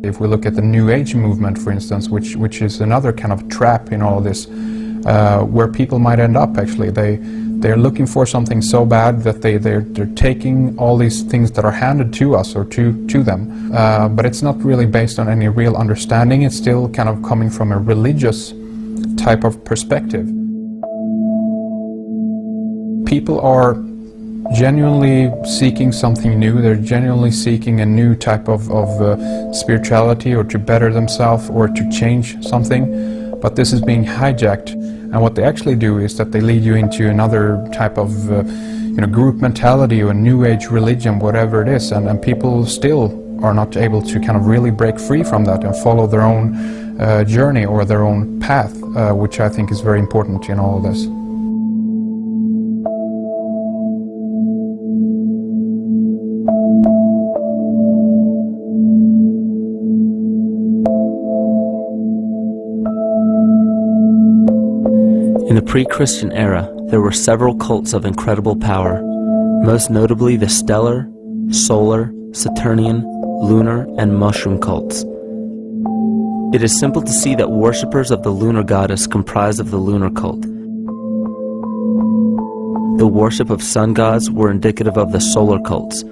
If we look at the New Age movement, for instance, which is another kind of trap in all this, where people might end up actually. They're looking for something so bad that they're taking all these things that are handed to us or to them, but it's not really based on any real understanding. It's still kind of coming from a religious type of perspective. People are genuinely seeking something new. They're genuinely seeking a new type of spirituality, or to better themselves, or to change something. But this is being hijacked, and what they actually do is that they lead you into another type of group mentality or a new age religion, whatever it is, and people still are not able to kind of really break free from that and follow their own journey or their own path, which I think is very important in all of this. In the pre-Christian era, there were several cults of incredible power, most notably the stellar, solar, Saturnian, lunar, and mushroom cults. It is simple to see that worshippers of the lunar goddess comprised of the lunar cult. The worship of sun gods were indicative of the solar cults.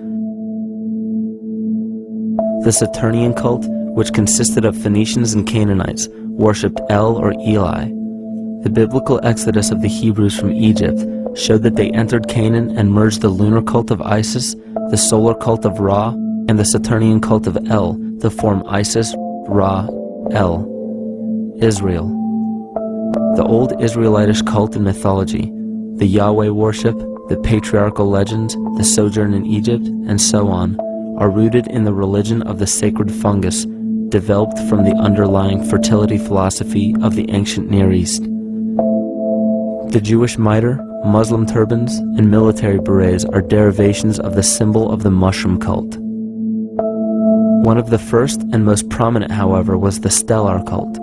The Saturnian cult, which consisted of Phoenicians and Canaanites, worshipped El or Eli. The biblical exodus of the Hebrews from Egypt showed that they entered Canaan and merged the lunar cult of Isis, the solar cult of Ra, and the Saturnian cult of El to form Isis, Ra, El, Israel. The old Israelitish cult and mythology, the Yahweh worship, the patriarchal legends, the sojourn in Egypt, and so on, are rooted in the religion of the sacred fungus, developed from the underlying fertility philosophy of the ancient Near East. The Jewish mitre, Muslim turbans, and military berets are derivations of the symbol of the mushroom cult. One of the first and most prominent, however, was the stellar cult,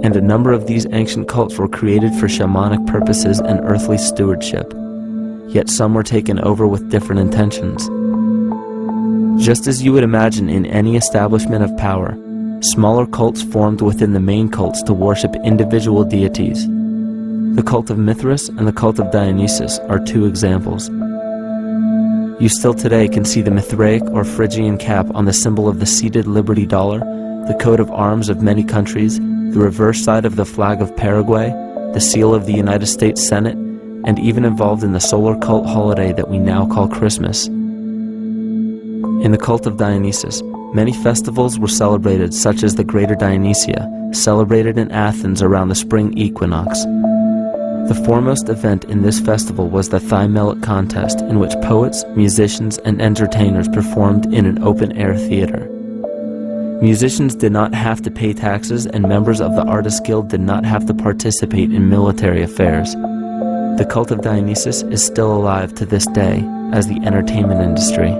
and a number of these ancient cults were created for shamanic purposes and earthly stewardship, yet some were taken over with different intentions. Just as you would imagine in any establishment of power, smaller cults formed within the main cults to worship individual deities. The cult of Mithras and the cult of Dionysus are two examples. You still today can see the Mithraic or Phrygian cap on the symbol of the seated Liberty Dollar, the coat of arms of many countries, the reverse side of the flag of Paraguay, the seal of the United States Senate, and even involved in the solar cult holiday that we now call Christmas. In the cult of Dionysus, many festivals were celebrated, such as the Greater Dionysia, celebrated in Athens around the spring equinox. The foremost event in this festival was the Thymelic contest, in which poets, musicians, and entertainers performed in an open-air theater. Musicians did not have to pay taxes, and members of the Artists Guild did not have to participate in military affairs. The cult of Dionysus is still alive to this day as the entertainment industry.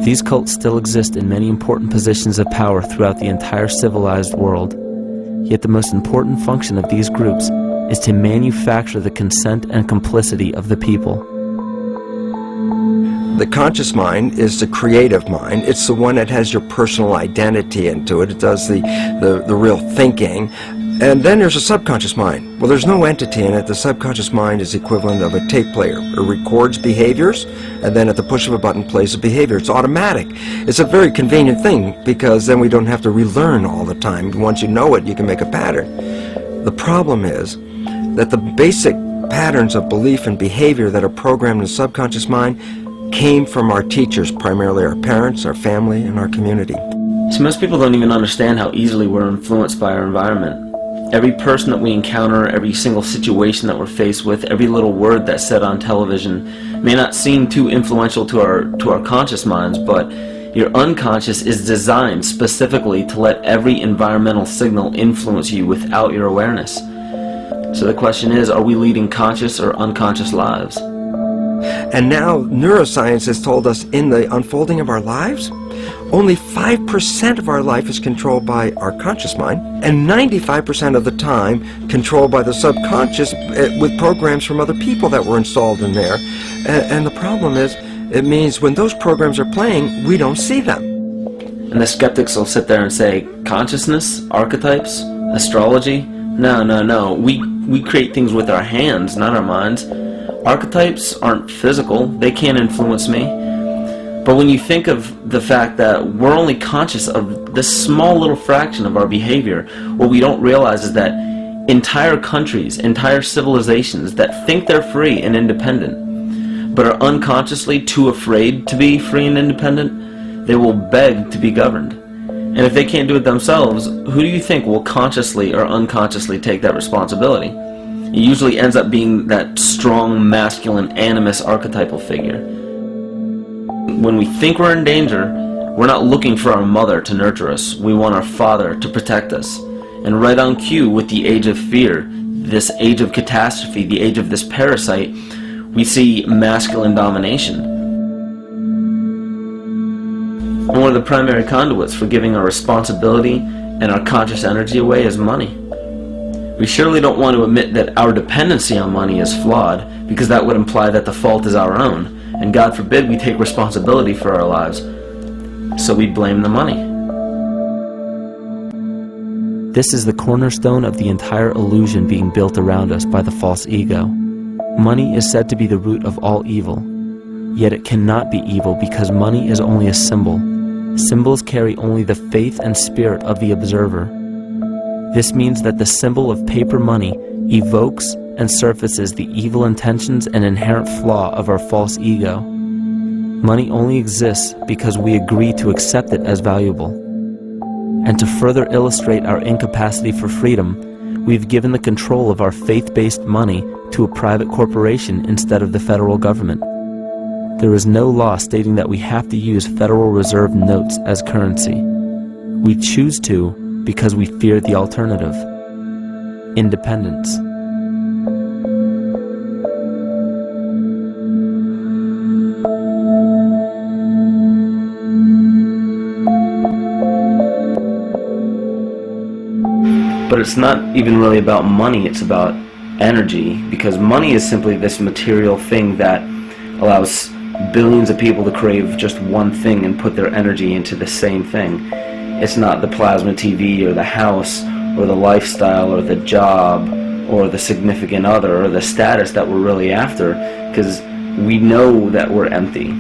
These cults still exist in many important positions of power throughout the entire civilized world. Yet the most important function of these groups is to manufacture the consent and complicity of the people. The conscious mind is the creative mind. It's the one that has your personal identity into it. It does the real thinking. And then there's a subconscious mind. Well, there's no entity in it. The subconscious mind is the equivalent of a tape player. It records behaviors, and then at the push of a button plays a behavior. It's automatic. It's a very convenient thing, because then we don't have to relearn all the time. Once you know it, you can make a pattern. The problem is that the basic patterns of belief and behavior that are programmed in the subconscious mind came from our teachers, primarily our parents, our family, and our community. So most people don't even understand how easily we're influenced by our environment. Every person that we encounter, every single situation that we're faced with, every little word that's said on television may not seem too influential to our conscious minds, but your unconscious is designed specifically to let every environmental signal influence you without your awareness. So the question is, are we leading conscious or unconscious lives? And now neuroscience has told us in the unfolding of our lives, only 5% of our life is controlled by our conscious mind, and 95% of the time controlled by the subconscious with programs from other people that were installed in there. And the problem is, it means when those programs are playing, we don't see them. And the skeptics will sit there and say, consciousness, archetypes, astrology? No. We create things with our hands, not our minds. Archetypes aren't physical. They can't influence me. But when you think of the fact that we're only conscious of this small little fraction of our behavior, what we don't realize is that entire countries, entire civilizations that think they're free and independent, but are unconsciously too afraid to be free and independent, they will beg to be governed. And if they can't do it themselves, who do you think will consciously or unconsciously take that responsibility? It usually ends up being that strong, masculine, animus archetypal figure. When we think we're in danger, we're not looking for our mother to nurture us. We want our father to protect us. And right on cue with the age of fear, this age of catastrophe, the age of this parasite, we see masculine domination. And one of the primary conduits for giving our responsibility and our conscious energy away is money. We surely don't want to admit that our dependency on money is flawed, because that would imply that the fault is our own, and God forbid we take responsibility for our lives, so we blame the money. This is the cornerstone of the entire illusion being built around us by the false ego. Money is said to be the root of all evil, yet it cannot be evil because money is only a symbol. Symbols carry only the faith and spirit of the observer. This means that the symbol of paper money evokes and surfaces the evil intentions and inherent flaw of our false ego. Money only exists because we agree to accept it as valuable. And to further illustrate our incapacity for freedom, we've given the control of our faith-based money to a private corporation instead of the federal government. There is no law stating that we have to use Federal Reserve notes as currency. We choose to because we fear the alternative: independence. But it's not even really about money, it's about energy, because money is simply this material thing that allows billions of people to crave just one thing and put their energy into the same thing. It's not the plasma TV or the house or the lifestyle or the job or the significant other or the status that we're really after, because we know that we're empty.